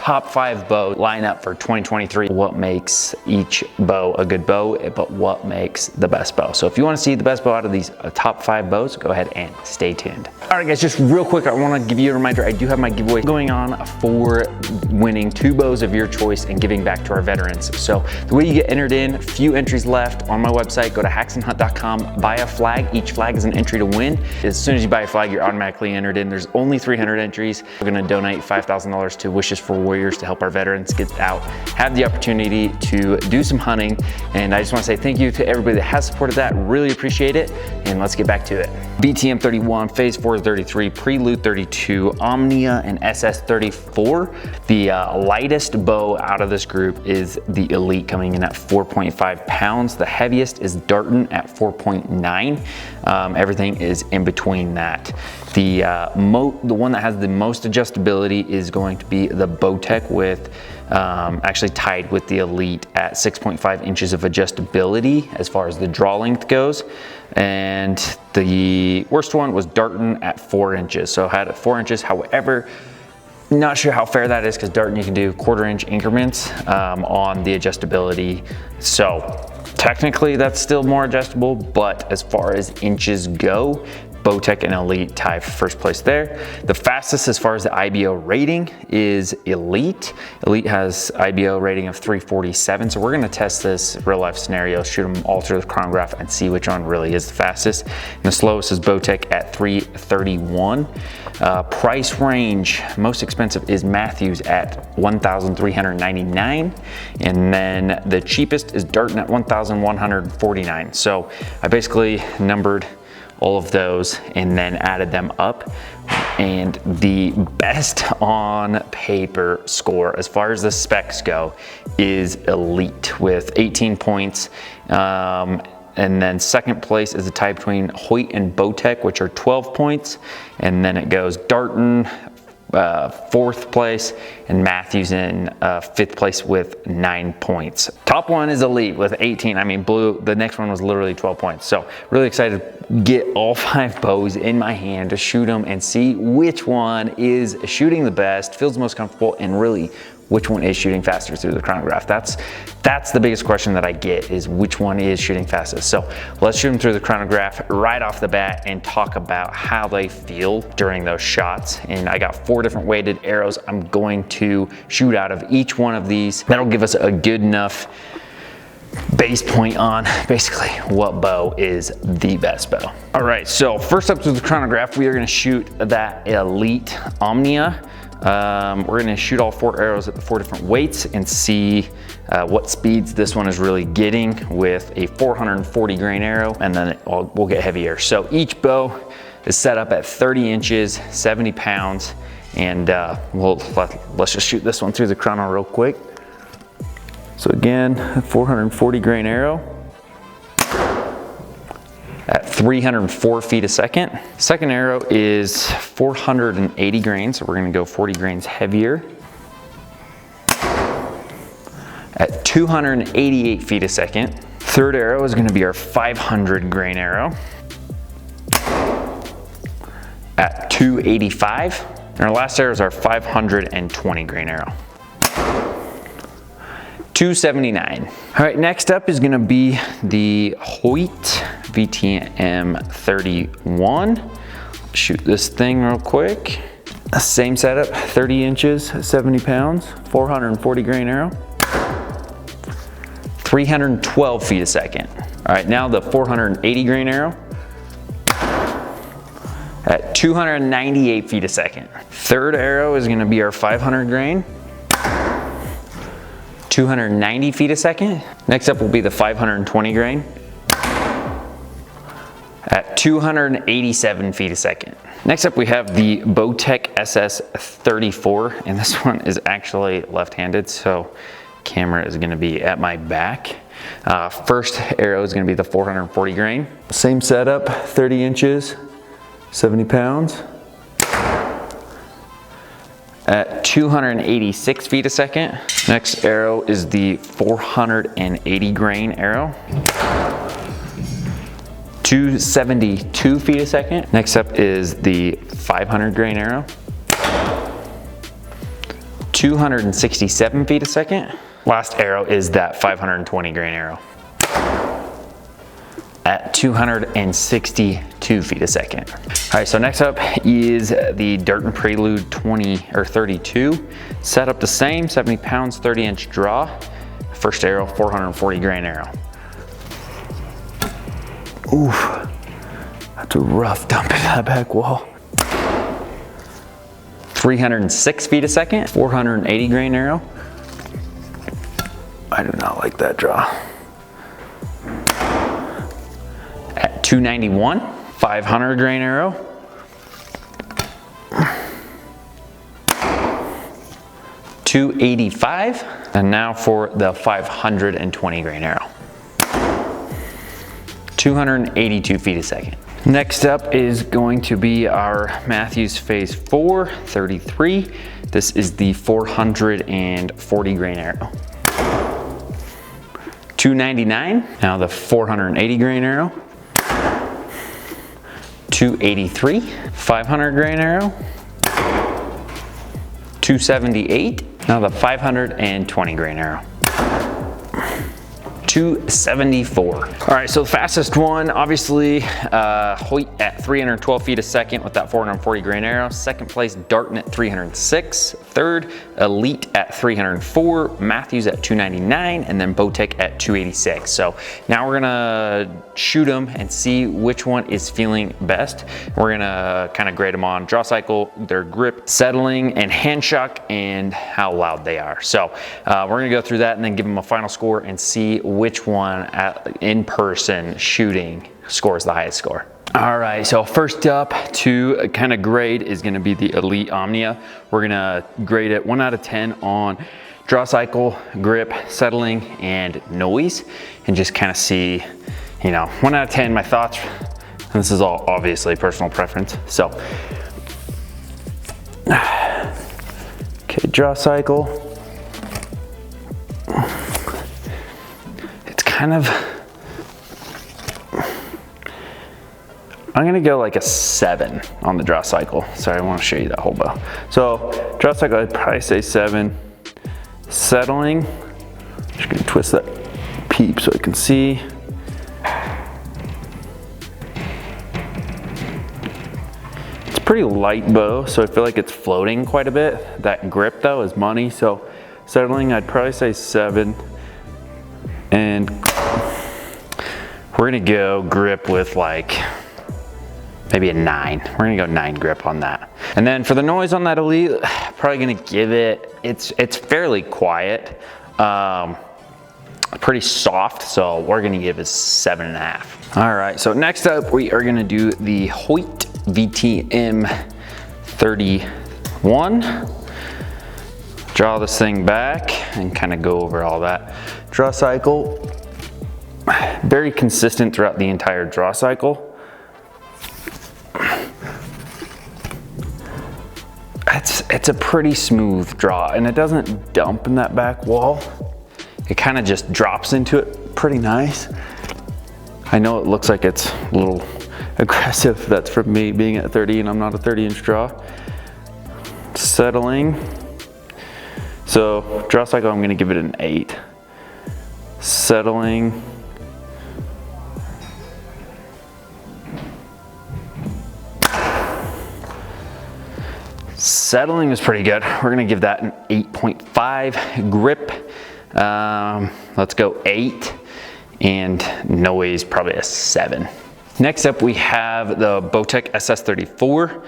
top 5 bow lineup for 2023. What makes each bow a good bow, but what makes the best bow. So if you want to see the best bow out of these top 5 bows, go ahead and stay tuned. All right guys, just real quick, I want to give you a reminder. I do have my giveaway going on for winning 2 bows of your choice and giving back to our veterans. So the way you get entered in, few entries left on my website. Go to haxenhunt.com, buy a flag. Each flag is an entry to win. As soon as you buy a flag, you're automatically entered in. There's only 300 entries. We're going to donate $5,000 to Wishes for Warriors to help our veterans get out, have the opportunity to do some hunting. And I just want to say thank you to everybody that has supported that. Really appreciate it. And let's get back to it. BTM 31, Phase 4 33, Prelude 32, Omnia, and SS 34. The lightest bow out of this group is the Elite, coming in at 4.5 pounds. The heaviest is Darton at 4.9. Everything is in between that. The one that has the most adjustability is going to be the BOWTECH, with actually tied with the Elite at 6.5 inches of adjustability as far as the draw length goes. And the worst one was Darton at 4 inches. So had it 4 inches. However, not sure how fair that is, because Darton you can do 1/4 inch increments on the adjustability. So technically that's still more adjustable, but as far as inches go, BOWTECH and Elite tie for first place there. The fastest as far as the IBO rating is Elite. Elite has IBO rating of 347. So we're gonna test this real life scenario, shoot them all through the chronograph and see which one really is the fastest. And the slowest is BOWTECH at 331. Price range, most expensive is MATHEWS at $1,399. And then the cheapest is Darton at $1,149. So I basically numbered all of those and then added them up, and the best on paper score as far as the specs go is Elite with 18 points. And then second place is a tie between HOYT and BOWTECH, which are 12 points. And then it goes Darton, 4th place, and MATHEWS in 5th place with 9 points. Top one is Elite with 18. I mean, blue, the next one was literally 12 points. So really excited to get all 5 bows in my hand to shoot them and see which one is shooting the best, feels the most comfortable, and really which one is shooting faster through the chronograph. That's the biggest question that I get, is which one is shooting fastest. So let's shoot them through the chronograph right off the bat and talk about how they feel during those shots. And I got 4 different weighted arrows I'm going to shoot out of each one of these. That'll give us a good enough base point on basically what bow is the best bow. All right, so first up to the chronograph, we are gonna shoot that Elite Omnia. We're gonna shoot all 4 arrows at the 4 different weights and see what speeds this one is really getting with a 440 grain arrow, and then we'll get heavier. So each bow is set up at 30 inches, 70 pounds, and let's just shoot this one through the chrono real quick. So again, 440 grain arrow at 304 feet a second. Second arrow is 480 grains, so we're gonna go 40 grains heavier at 288 feet a second. Third arrow is gonna be our 500 grain arrow at 285. And our last arrow is our 520 grain arrow. 279. All right, next up is gonna be the HOYT VTM 31. Shoot this thing real quick. Same setup, 30 inches, 70 pounds, 440 grain arrow, 312 feet a second. All right, now the 480 grain arrow at 298 feet a second. Third arrow is gonna be our 500 grain, 290 feet a second. Next up will be the 520 grain at 287 feet a second. Next up we have the BOWTECH SS 34, and this one is actually left-handed, so camera is gonna be at my back. First arrow is gonna be the 440 grain. Same setup, 30 inches, 70 pounds. At 286 feet a second. Next arrow is the 480 grain arrow. 272 feet a second. Next up is the 500 grain arrow. 267 feet a second. Last arrow is that 520 grain arrow at 262 feet a second. All right, so next up is the DARTON PRELUDE 32. Set up the same, 70 pounds, 30-inch draw. First arrow, 440 grain arrow. Oof, that's a rough dump in that back wall. 306 feet a second, 480 grain arrow. I do not like that draw. At 291, 500 grain arrow. $285, and now for the 520 grain arrow. 282 feet a second. Next up is going to be our MATHEWS Phase 4, 33. This is the 440 grain arrow. 299, now the 480 grain arrow. 283, 500 grain arrow. 278, now the 520 grain arrow. 274. All right, so the fastest one, obviously, HOYT at 312 feet a second with that 440 grain arrow. Second place, DARTON at 306. Third, Elite at 304. MATHEWS at 299, and then BOWTECH at 286. So now we're gonna shoot them and see which one is feeling best. We're gonna kind of grade them on draw cycle, their grip, settling, and hand shock, and how loud they are. So we're gonna go through that and then give them a final score and see which one in person shooting scores the highest score. All right, so first up to kind of grade is gonna be the Elite OMNIA. We're gonna grade it 1 out of 10 on draw cycle, grip, settling, and noise, and just kind of see, you know, 1 out of 10, my thoughts. And this is all obviously personal preference. So, okay, draw cycle. Kind of, I'm gonna go like a 7 on the draw cycle. Sorry, I wanna show you that whole bow. So draw cycle, I'd probably say 7. Settling, just gonna twist that peep so I can see. It's a pretty light bow, so I feel like it's floating quite a bit. That grip though is money, so settling, I'd probably say 7. And we're gonna go grip with like maybe a 9. We're gonna go 9 grip on that. And then for the noise on that Elite, probably gonna give it, it's fairly quiet, pretty soft, so we're gonna give it 7.5. All right, so next up we are gonna do the HOYT VTM 31. Draw this thing back and kind of go over all that. Draw cycle, very consistent throughout the entire draw cycle. It's a pretty smooth draw, and it doesn't dump in that back wall. It kind of just drops into it pretty nice. I know it looks like it's a little aggressive. That's from me being at 30 and I'm not a 30-inch draw. Settling. So draw cycle, I'm gonna give it an 8. Settling. Settling is pretty good. We're gonna give that an 8.5. Grip, let's go 8. And noise, probably a 7. Next up, we have the BOWTECH SS34.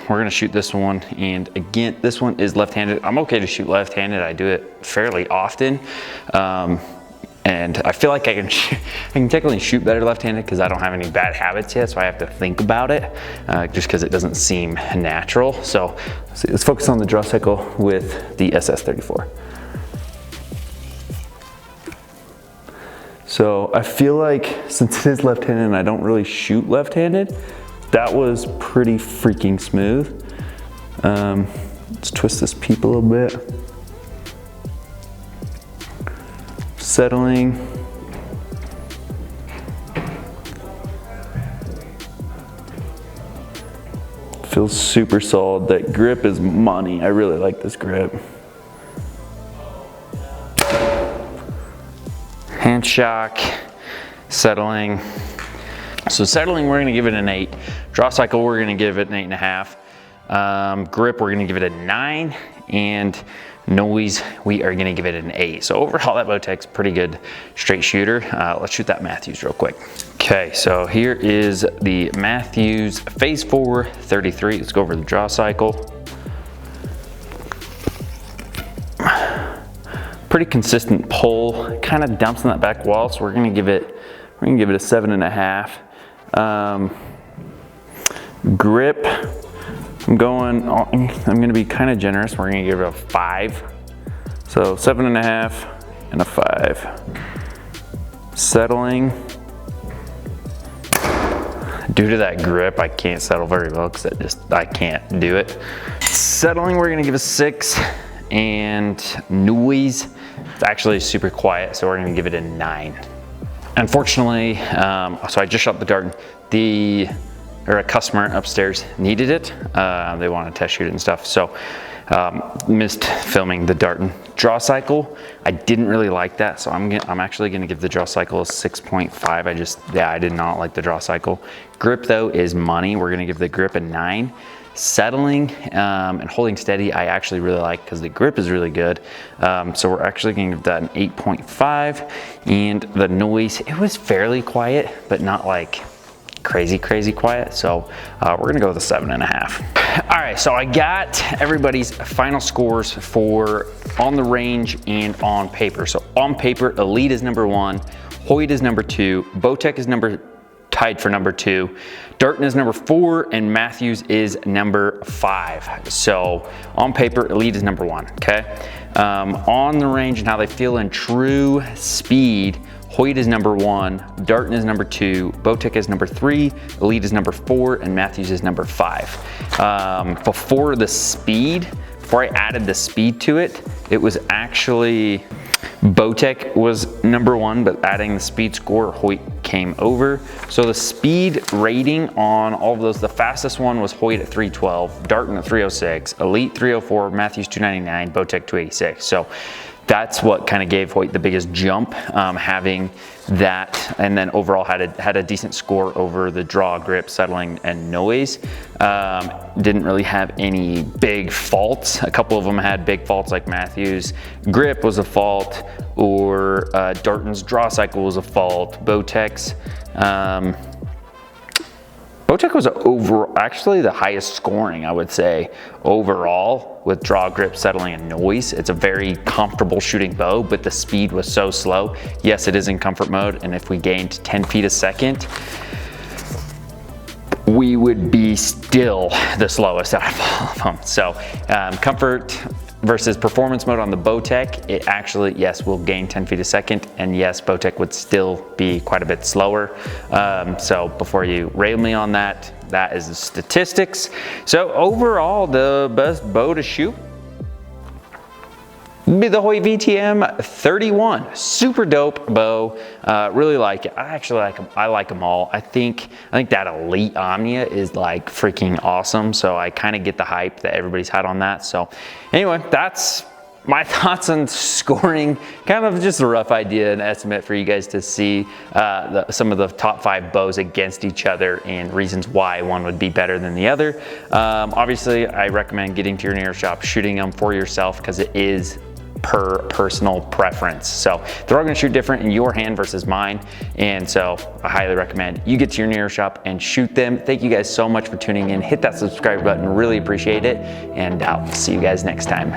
We're gonna shoot this one, and again, this one is left-handed. I'm okay to shoot left-handed. I do it fairly often. And I feel like I can technically shoot better left-handed because I don't have any bad habits yet, so I have to think about it, just because it doesn't seem natural. So let's focus on the draw cycle with the SS34. So I feel like since it is left-handed and I don't really shoot left-handed, that was pretty freaking smooth. Let's twist this peep a little bit. Settling. Feels super solid. That grip is money. I really like this grip. hand shock, settling. So settling, we're gonna give it an 8. Draw cycle, we're gonna give it an 8.5. Grip, we're gonna give it a 9. And noise, we are gonna give it an 8. So overall, that BOWTECH's pretty good straight shooter. Let's shoot that Matthews real quick. Okay, so here is the Matthews Phase 4 33. Let's go over the draw cycle. Pretty consistent pull, kind of dumps in that back wall, so we're gonna give it a 7.5. Grip, I'm gonna be kind of generous. We're gonna give it a 5. So 7.5 and a 5. Settling. Due to that grip, I can't settle very well because I can't do it. Settling, we're gonna give a 6. And noise, it's actually super quiet, so we're gonna give it a 9. Unfortunately, so I just shot the Darton. A customer upstairs needed it. They want to test shoot it and stuff, so missed filming the Darton. Draw cycle, I didn't really like that, so I'm actually gonna give the draw cycle a 6.5. I did not like the draw cycle. Grip though is money. We're gonna give the grip a 9. Settling and holding steady, I actually really like because the grip is really good. So we're actually gonna give that an 8.5. And the noise, it was fairly quiet, but not like crazy quiet. So we're gonna go with a 7.5. All right, so I got everybody's final scores for on the range and on paper. So on paper, Elite is number 1, HOYT is number 2, BOWTECH is tied for number 2, Darton is number 4, and Matthews is number 5. So on paper, Elite is number 1, okay? On the range and how they feel in true speed, HOYT is number 1, Darton is number 2, BOWTECH is number 3, Elite is number 4, and Matthews is number 5. Before I added the speed to it, it was actually BOWTECH was number 1, but adding the speed score, HOYT came over. So the speed rating on all of those, the fastest one was HOYT at 312, Darton at 306, Elite 304, Matthews 299, BOWTECH 286. So that's what kind of gave HOYT the biggest jump, having that, and then overall had a decent score over the draw, grip, settling, and noise. Didn't really have any big faults. A couple of them had big faults, like Matthews. Grip was a fault, or Darton's draw cycle was a fault. BOWTECH's BOWTECH was actually the highest scoring, I would say, overall, with draw, grip, settling, and noise. It's a very comfortable shooting bow, but the speed was so slow. Yes, it is in comfort mode, and if we gained 10 feet a second, we would be still the slowest out of all of them. So comfort versus performance mode on the BOWTECH, it actually, yes, will gain 10 feet a second, and yes, BOWTECH would still be quite a bit slower. So before you rail me on that, that is the statistics. So overall, the best bow to shoot would be the HOYT VTM 31. Super dope bow. Really like it. I actually like them. I like them all. I think that Elite OMNIA is like freaking awesome. So I kind of get the hype that everybody's had on that. So anyway, that's my thoughts on scoring. Kind of just a rough idea and estimate for you guys to see some of the top 5 bows against each other and reasons why one would be better than the other. Obviously, I recommend getting to your nearest shop, shooting them for yourself, because it is per personal preference. So they're all gonna shoot different in your hand versus mine. And so I highly recommend you get to your nearest shop and shoot them. Thank you guys so much for tuning in. Hit that subscribe button, really appreciate it. And I'll see you guys next time.